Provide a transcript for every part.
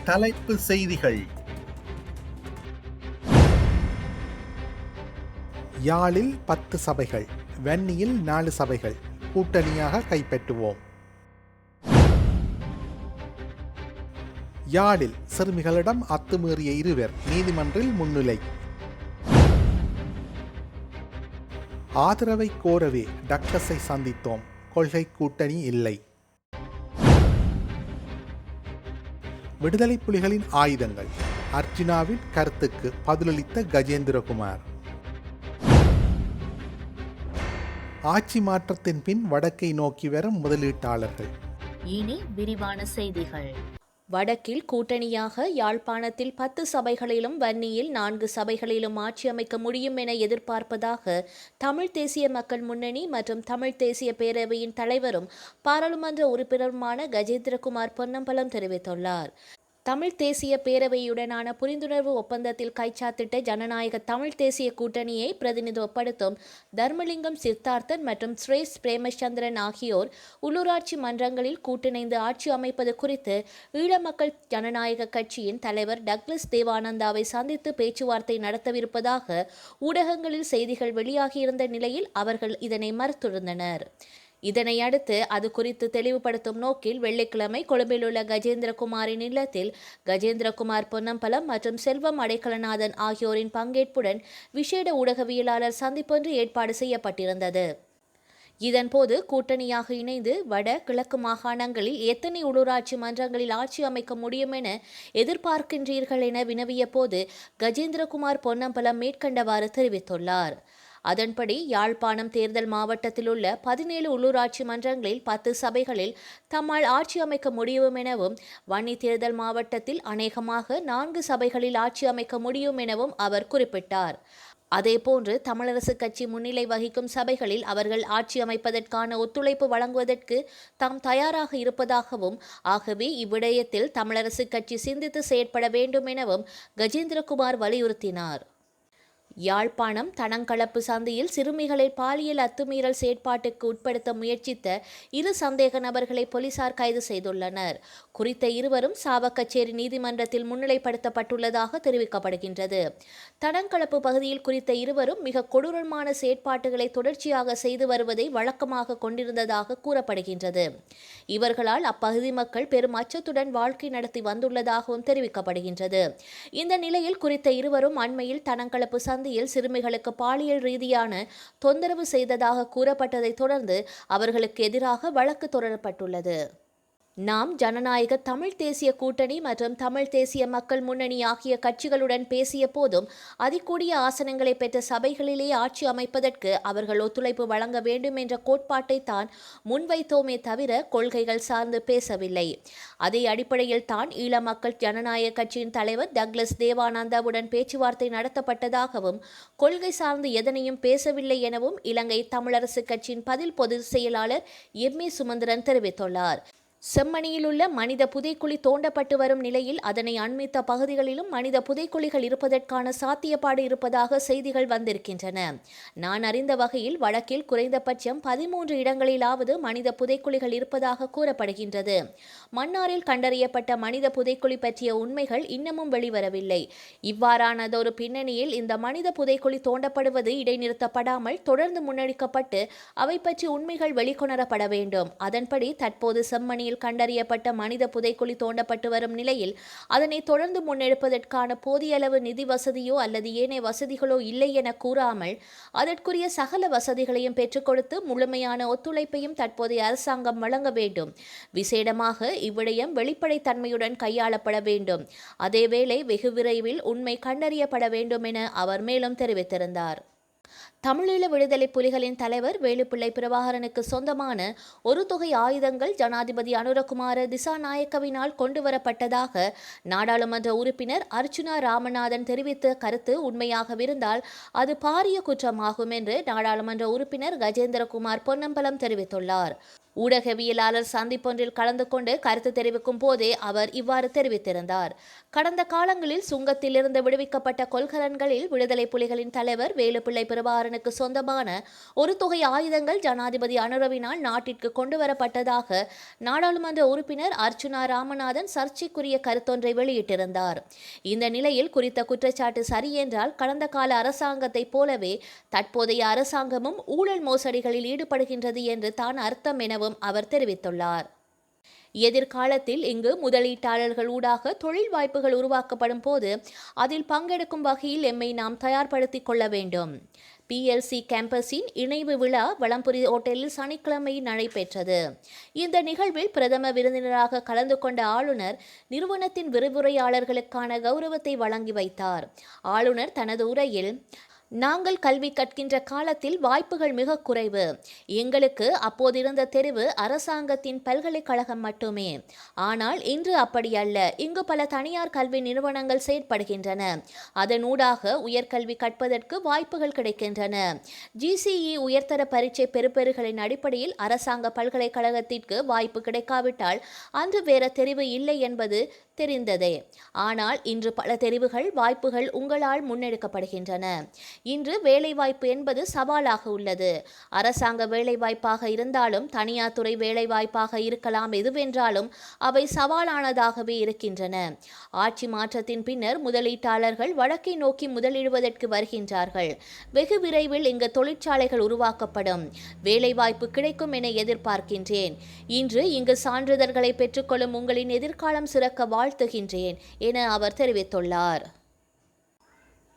தலைப்பு செய்திகள். யாழில் 10 சபைகள், வன்னியில் 4 சபைகள் கூட்டணியாக கைப்பற்றுவோம். யாழில் சிறுமிகளிடம் அத்துமீறிய 2 நீதிமன்றில் முன்னிலை. ஆதரவை கோரவே டக்ளஸை சந்தித்தோம், கொள்கை கூட்டணி இல்லை. விடுதலை புலிகளின் ஆயுதங்கள், அர்ஜுனாவின் கருத்துக்கு பதிலளித்த கஜேந்திரகுமார். ஆட்சி மாற்றத்தின் பின் வடக்கை நோக்கி வரும் முதலீட்டாளர்கள். இனி விரிவான செய்திகள். வடக்கில் கூட்டணியாக யாழ்ப்பாணத்தில் 10 சபைகளிலும் வன்னியில் 4 சபைகளிலும் ஆட்சி அமைக்க முடியும் என எதிர்பார்ப்பதாக தமிழ் தேசிய மக்கள் முன்னணி மற்றும் தமிழ் தேசிய பேரவையின் தலைவரும் பாராளுமன்ற உறுப்பினருமான கஜேந்திரகுமார் பொன்னம்பலம் தெரிவித்துள்ளார். தமிழ் தேசிய பேரவையுடனான புரிந்துணர்வு ஒப்பந்தத்தில் கைச்சாத்திட்ட ஜனநாயக தமிழ் தேசிய கூட்டணியை பிரதிநிதித்துவப்படுத்தும் தர்மலிங்கம் சித்தார்த்தன் மற்றும் ஸ்ரேஷ் பிரேமச்சந்திரன் ஆகியோர் உள்ளூராட்சி மன்றங்களில் கூட்டிணைந்து ஆட்சி அமைப்பது குறித்து ஈழ மக்கள் ஜனநாயக கட்சியின் தலைவர் டக்ளஸ் தேவானந்தாவை சந்தித்து பேச்சுவார்த்தை நடத்தவிருப்பதாக ஊடகங்களில் செய்திகள் வெளியாகியிருந்த நிலையில் அவர்கள் இதனை மறுத்திருந்தனர். இதனையடுத்து அது குறித்து தெளிவுபடுத்தும் நோக்கில் வெள்ளிக்கிழமை கொழும்பில் உள்ள கஜேந்திரகுமாரின் இல்லத்தில் கஜேந்திரகுமார் பொன்னம்பலம் மற்றும் செல்வம் அடைக்கலநாதன் ஆகியோரின் பங்கேற்புடன் விசேட ஊடகவியலாளர் சந்திப்பொன்று ஏற்பாடு செய்யப்பட்டிருந்தது. இதன்போது கூட்டணியாக இணைந்து வட கிழக்கு மாகாணங்களில் எத்தனை உள்ளூராட்சி மன்றங்களில் ஆட்சி அமைக்க முடியும் என எதிர்பார்க்கின்றீர்கள் என வினவிய போது கஜேந்திரகுமார் பொன்னம்பலம் மேற்கண்டவாறு தெரிவித்துள்ளார். அதன்படி யாழ்ப்பாணம் தேர்தல் மாவட்டத்தில் உள்ள 17 உள்ளூராட்சி மன்றங்களில் 10 சபைகளில் தம்மால் ஆட்சி அமைக்க முடியும் எனவும், வன்னி தேர்தல் மாவட்டத்தில் அநேகமாக 4 சபைகளில் ஆட்சி அமைக்க முடியும் எனவும் அவர் குறிப்பிட்டார். அதேபோன்று தமிழரசு கட்சி முன்னிலை வகிக்கும் சபைகளில் அவர்கள் ஆட்சி அமைப்பதற்கான ஒத்துழைப்பு வழங்குவதற்கு தாம் தயாராக இருப்பதாகவும், ஆகவே இவ்விடயத்தில் தமிழரசு கட்சி சிந்தித்து செயற்பட வேண்டும் எனவும் கஜேந்திரகுமார் வலியுறுத்தினார். யாழ்ப்பாணம் தனங்களப்பு சந்தையில் சிறுமிகளை பாலியல் அத்துமீறல் செயற்பாட்டுக்கு உட்படுத்த முயற்சித்த 2 சந்தேக நபர்களை போலீசார் கைது செய்துள்ளனர். குறித்த இருவரும் சாவக்கச்சேரி நீதிமன்றத்தில் முன்னிலைப்படுத்தப்பட்டுள்ளதாக தெரிவிக்கப்படுகின்றது. தனங்களப்பு பகுதியில் குறித்த இருவரும் மிக கொடூரமான செயற்பாட்டுகளை தொடர்ச்சியாக செய்து வருவதை வழக்கமாக கொண்டிருந்ததாக கூறப்படுகின்றது. இவர்களால் அப்பகுதி மக்கள் பெரும் அச்சத்துடன் வாழ்க்கை நடத்தி வந்துள்ளதாகவும் தெரிவிக்கப்படுகின்றது. இந்த நிலையில் குறித்த இருவரும் அண்மையில் தனங்களப்பு சந்தையில் சிறுமிகளுக்கு பாலியல் ரீதியான தொந்தரவு செய்ததாக கூறப்பட்டதை தொடர்ந்து அவர்களுக்கு எதிராக வழக்கு தொடரப்பட்டுள்ளது. நாம் ஜனநாயக தமிழ் தேசிய கூட்டணி மற்றும் தமிழ் தேசிய மக்கள் முன்னணி ஆகிய கட்சிகளுடன் பேசிய போதும் அதிகூடிய ஆசனங்களை பெற்ற சபைகளிலே ஆட்சி அமைப்பதற்கு அவர்கள் ஒத்துழைப்பு வழங்க வேண்டும் என்ற கோட்பாட்டை தான் முன்வைத்தோமே தவிர கொள்கைகள் சார்ந்து பேசவில்லை. அதே அடிப்படையில் தான் ஈழ மக்கள் ஜனநாயக கட்சியின் தலைவர் டக்ளஸ் தேவானந்தாவுடன் பேச்சுவார்த்தை நடத்தப்பட்டதாகவும், கொள்கை சார்ந்து எதனையும் பேசவில்லை எனவும் இலங்கை தமிழரசு கட்சியின் பதில் பொதுச் செயலாளர் எம்.ஏ. சுமந்திரன் தெரிவித்துள்ளார். செம்மணியில் உள்ள மனித புதைக்குழி தோண்டப்பட்டு வரும் நிலையில் அதனை அண்மித்த பகுதிகளிலும் மனித புதைக்குழிகள் இருப்பதற்கான சாத்தியப்பாடு இருப்பதாக செய்திகள் வந்திருக்கின்றன. நான் அறிந்த வகையில் வடக்கில் குறைந்தபட்சம் 13 இடங்களிலாவது மனித புதைக்குழிகள் இருப்பதாக கூறப்படுகின்றது. மன்னாரில் கண்டறியப்பட்ட மனித புதைக்குழி பற்றிய உண்மைகள் இன்னமும் வெளிவரவில்லை. இவ்வாறானதொரு பின்னணியில் இந்த மனித புதைக்குழி தோண்டப்படுவது இடைநிறுத்தப்படாமல் தொடர்ந்து முன்னெடுக்கப்பட்டு அவை பற்றி உண்மைகள் வெளிக்கொணரப்பட வேண்டும். அதன்படி தற்போது செம்மணி கண்டறியப்பட்ட மனித புதைக்குழி தோண்டப்பட்டு வரும் நிலையில் அதனை தொடர்ந்து முன்னெடுப்பதற்கான போதிய அளவு நிதி வசதியோ அல்லது ஏனைய வசதிகளோ இல்லை என கூறாமல் அதற்குரிய சகல வசதிகளையும் பெற்றுக் கொடுத்து முழுமையான ஒத்துழைப்பையும் தற்போதைய அரசாங்கம் வழங்க வேண்டும். விசேடமாக இவ்விடயம் வெளிப்படைத்தன்மையுடன் கையாளப்பட வேண்டும். அதேவேளை வெகு விரைவில் உண்மை கண்டறியப்பட வேண்டும் என அவர் மேலும் தெரிவித்திருந்தார். தமிழீழ விடுதலை புலிகளின் தலைவர் வேலுப்பிள்ளை பிரபாகரனுக்கு சொந்தமான ஒரு தொகை ஆயுதங்கள் ஜனாதிபதி அனுரகுமார திசாநாயக்கவினால் கொண்டுவரப்பட்டதாக நாடாளுமன்ற உறுப்பினர் அர்ச்சுனா ராமநாதன் தெரிவித்த கருத்து உண்மையாகவிருந்தால் அது பாரிய குற்றமாகும் என்று நாடாளுமன்ற உறுப்பினர் கஜேந்திரகுமார் பொன்னம்பலம் தெரிவித்துள்ளார். ஊடகவியலாளர் சந்திப்பொன்றில் கலந்து கொண்டு கருத்து தெரிவிக்கும் போதே அவர் இவ்வாறு தெரிவித்திருந்தார். கடந்த காலங்களில் சுங்கத்திலிருந்து விடுவிக்கப்பட்ட கொள்கலன்களில் விடுதலை புலிகளின் தலைவர் வேலுப்பிள்ளை பிரபாகரனுக்கு சொந்தமான ஒரு தொகை ஆயுதங்கள் ஜனாதிபதி அனுரவினால் நாட்டிற்கு கொண்டுவரப்பட்டதாக நாடாளுமன்ற உறுப்பினர் அர்ச்சுனா ராமநாதன் சர்ச்சைக்குரிய கருத்தொன்றை வெளியிட்டிருந்தார். இந்த நிலையில் குறித்த குற்றச்சாட்டு சரியென்றால் கடந்த கால அரசாங்கத்தைப் போலவே தற்போதைய அரசாங்கமும் ஊழல் மோசடிகளில் ஈடுபடுகின்றது என்று தான் அர்த்தம் எனவும் அவர் தெரிவித்துள்ளார். எதிர்காலத்தில் இங்கு முதலீட்டாளர்கள் ஊடாக தொழில் வாய்ப்புகள் உருவாக்கப்படும் போது அதில் பங்கெடுக்கும் வகையில் எம்மை நாம் தயார்படுத்திக் கொள்ள வேண்டும். PLC கேம்பஸின் இணைவு விழா வளம்புரி ஓட்டலில் சனிக்கிழமை நடைபெற்றது. இந்த நிகழ்வில் பிரதம விருந்தினராக கலந்து கொண்ட ஆளுநர் நிறுவனத்தின் விரிவுரையாளர்களுக்கான கௌரவத்தை வழங்கி வைத்தார். ஆளுநர் தனது உரையில், நாங்கள் கல்வி கற்கின்ற காலத்தில் வாய்ப்புகள் மிக குறைவு. எங்களுக்கு அப்போதிருந்த தெரிவு அரசாங்கத்தின் பல்கலைக்கழகம் மட்டுமே. ஆனால் இன்று அப்படி அல்ல. இங்கு பல தனியார் கல்வி நிறுவனங்கள் செயற்படுகின்றன. அதனூடாக உயர்கல்வி கற்பதற்கு வாய்ப்புகள் கிடைக்கின்றன. GCE உயர்தர பரீட்சை பெறுபேறுகளின் அடிப்படையில் அரசாங்க பல்கலைக்கழகத்திற்கு வாய்ப்பு கிடைக்காவிட்டால் அன்று வேற தெரிவு இல்லை என்பது தெரிந்ததே. ஆனால் இன்று பல தெரிவுகள் வாய்ப்புகள் உங்களால் முன்னெடுக்கப்படுகின்றன. இன்று வேலைவாய்ப்பு என்பது சவாலாக உள்ளது. அரசாங்க வேலைவாய்ப்பாக இருந்தாலும் தனியார் துறை வேலைவாய்ப்பாக இருக்கலாம், எதுவென்றாலும் அவை சவாலானதாகவே இருக்கின்றன. ஆட்சி மாற்றத்தின் பின்னர் முதலீட்டாளர்கள் வடக்கை நோக்கி முதலிடுவதற்கு வருகின்றார்கள். வெகு விரைவில் இங்கு தொழிற்சாலைகள் உருவாக்கப்படும், வேலைவாய்ப்பு கிடைக்கும் என எதிர்பார்க்கின்றேன். இன்று இங்கு சான்றிதழ்களை பெற்றுக்கொள்ளும் உங்களின் எதிர்காலம் சிறக்க வாழ்த்துகின்றேன் என அவர் தெரிவித்துள்ளார்.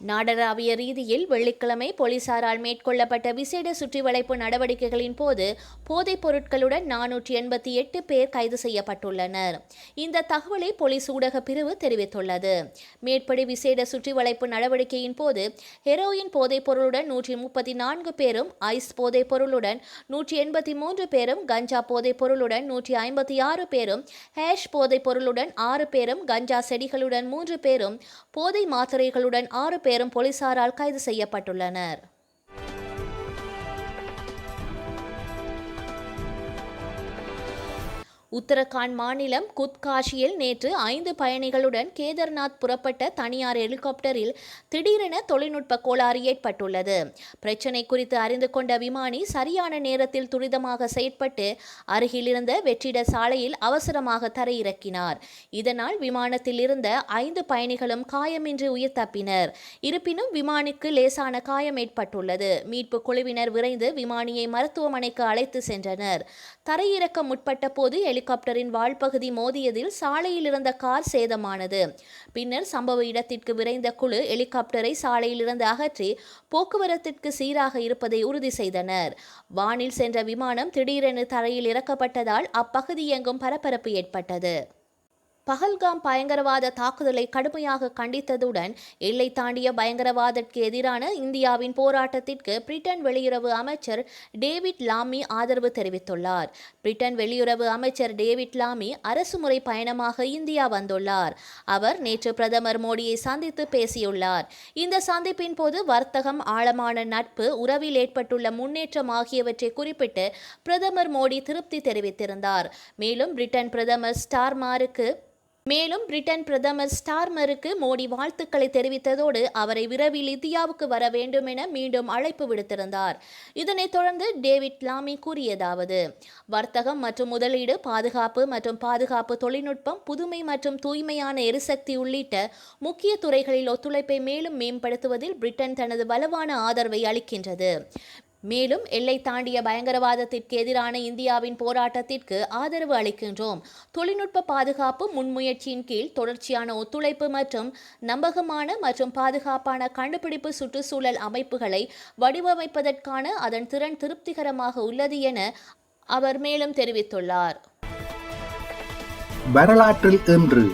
நாடளாவிய ரீதியில் வெள்ளிக்கிழமை போலீசாரால் மேற்கொள்ளப்பட்ட விசேட சுற்றிவளைப்பு நடவடிக்கைகளின் போது போதைப் பொருட்களுடன் 488 பேர் கைது செய்யப்பட்டுள்ளனர். இந்த தகவலை போலீஸ் ஊடக பிரிவு தெரிவித்துள்ளது. மேற்படி விசேட சுற்றிவளைப்பு நடவடிக்கையின் போது ஹெரோயின் போதைப் பொருளுடன் 134 பேரும், ஐஸ் போதைப் பொருளுடன் 183 பேரும், கஞ்சா போதைப் பொருளுடன் 156 பேரும், ஹேஷ் போதைப் பொருளுடன் 6 பேரும், கஞ்சா செடிகளுடன் 3 பேரும், போதை மாத்திரைகளுடன் 6 பேரும் போலீசாரால் கைது செய்யப்பட்டுள்ளனர். உத்தரகாண்ட் மாநிலம் குத்காஷியில் நேற்று 5 பயணிகளுடன் கேதார்நாத் புறப்பட்ட தனியார் ஹெலிகாப்டரில் திடீரென தொழில்நுட்ப கோளாறு ஏற்பட்டுள்ளது. பிரச்சினை குறித்து அறிந்து கொண்ட விமானி சரியான நேரத்தில் துரிதமாக செயற்பட்டு அருகில் இருந்த வெற்றிட சாலையில் அவசரமாக தரையிறக்கினார். இதனால் விமானத்தில் இருந்த 5 பயணிகளும் காயமின்றி உயிர் தப்பினர். இருப்பினும் விமானிக்கு லேசான காயம் ஏற்பட்டுள்ளது. மீட்பு குழுவினர் விரைந்து விமானியை மருத்துவமனைக்கு அழைத்து சென்றனர். தரையிறக்க முற்பட்ட போது ஹெலிகாப்டரின் வால்பகுதி மோதியதில் சாலையில் இருந்த கார் சேதமானது. பின்னர் சம்பவ இடத்திற்கு விரைந்த குழு ஹெலிகாப்டரை சாலையிலிருந்து அகற்றி போக்குவரத்திற்கு சீராக இருப்பதை உறுதி செய்தனர். வானில் சென்ற விமானம் திடீரென தரையில் இறக்கப்பட்டதால் அப்பகுதி எங்கும் பரபரப்பு ஏற்பட்டது. பஹல்காம் பயங்கரவாத தாக்குதலை கடுமையாக கண்டித்ததுடன் எல்லை தாண்டிய பயங்கரவாதத்திற்கு எதிரான இந்தியாவின் போராட்டத்திற்கு பிரிட்டன் வெளியுறவு அமைச்சர் டேவிட் லாமி ஆதரவு தெரிவித்துள்ளார். பிரிட்டன் வெளியுறவு அமைச்சர் டேவிட் லாமி அரசுமுறை பயணமாக இந்தியா வந்துள்ளார். அவர் நேற்று பிரதமர் மோடியை சந்தித்து பேசியுள்ளார். இந்த சந்திப்பின் போது வர்த்தகம், ஆழமான நட்பு, உறவில் ஏற்பட்டுள்ள முன்னேற்றம் ஆகியவற்றை குறிப்பிட்டு பிரதமர் மோடி திருப்தி தெரிவித்திருந்தார். மேலும் பிரிட்டன் பிரதமர் ஸ்டார்மருக்கு மோடி வாழ்த்துக்களை தெரிவித்ததோடு அவரை விரைவில் இந்தியாவுக்கு வர வேண்டும் என மீண்டும் அழைப்பு விடுத்திருந்தார். இதனைத் தொடர்ந்து டேவிட் லாமி கூறியதாவது: வர்த்தகம் மற்றும் முதலீடு, பாதுகாப்பு மற்றும் பாதுகாப்பு தொழில்நுட்பம், புதுமை மற்றும் தூய்மையான எரிசக்தி உள்ளிட்ட முக்கிய துறைகளில் ஒத்துழைப்பை மேலும் மேம்படுத்துவதில் பிரிட்டன் தனது வலுவான ஆதரவை அளிக்கின்றது. மேலும் எல்லை தாண்டிய பயங்கரவாதத்திற்கு எதிரான இந்தியாவின் போராட்டத்திற்கு ஆதரவு அளிக்கின்றோம். தொழில்நுட்ப பாதுகாப்பு முன்முயற்சியின் கீழ் தொடர்ச்சியான ஒத்துழைப்பு மற்றும் நம்பகமான மற்றும் பாதுகாப்பான கண்டுபிடிப்பு சுற்றுச்சூழல் அமைப்புகளை வடிவமைப்பதற்கான அதன் திறன் திருப்திகரமாக உள்ளது என அவர் மேலும் தெரிவித்துள்ளார். வரலாற்றில் இன்று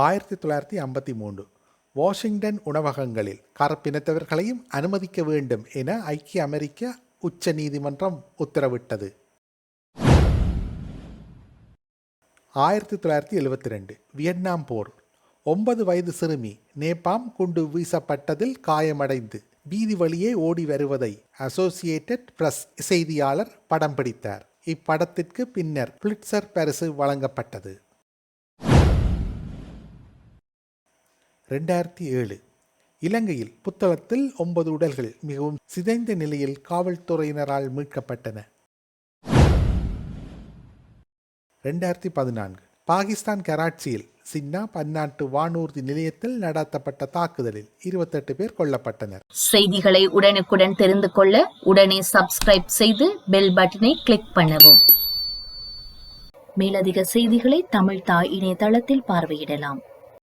1953 வாஷிங்டன் உணவகங்களில் கருப்பினத்தவர்களையும் அனுமதிக்க வேண்டும் என ஐக்கிய அமெரிக்க உச்ச நீதிமன்றம் உத்தரவிட்டது. 1972 வியட்நாம் போர். 9 வயது சிறுமி நேபாம் குண்டு வீசப்பட்டதில் காயமடைந்து வீதி வழியே ஓடி வருவதை அசோசியேட்டட் பிரஸ் செய்தியாளர் படம் பிடித்தார். இப்படத்திற்கு பின்னர் புலிட்சர் பரிசு வழங்கப்பட்டது. 2007 இலங்கையில் புத்தளத்தில் 9 உடல்கள் மிகவும் சிதைந்த நிலையில் காவல்துறையினரால் மீட்கப்பட்டன. 2014 பாகிஸ்தான் கராச்சியில் சின்னா பன்னாட்டு வானூர்தி நிலையத்தில் நடத்தப்பட்ட தாக்குதலில் 28 பேர் கொல்லப்பட்டனர். செய்திகளை உடனுக்குடன் தெரிந்து கொள்ள உடனே சப்ஸ்கிரைப் செய்து பெல் பட்டனை கிளிக் பண்ணவும். மேலதிக செய்திகளை தமிழ் தாய் இணையதளத்தில் பார்வையிடலாம்.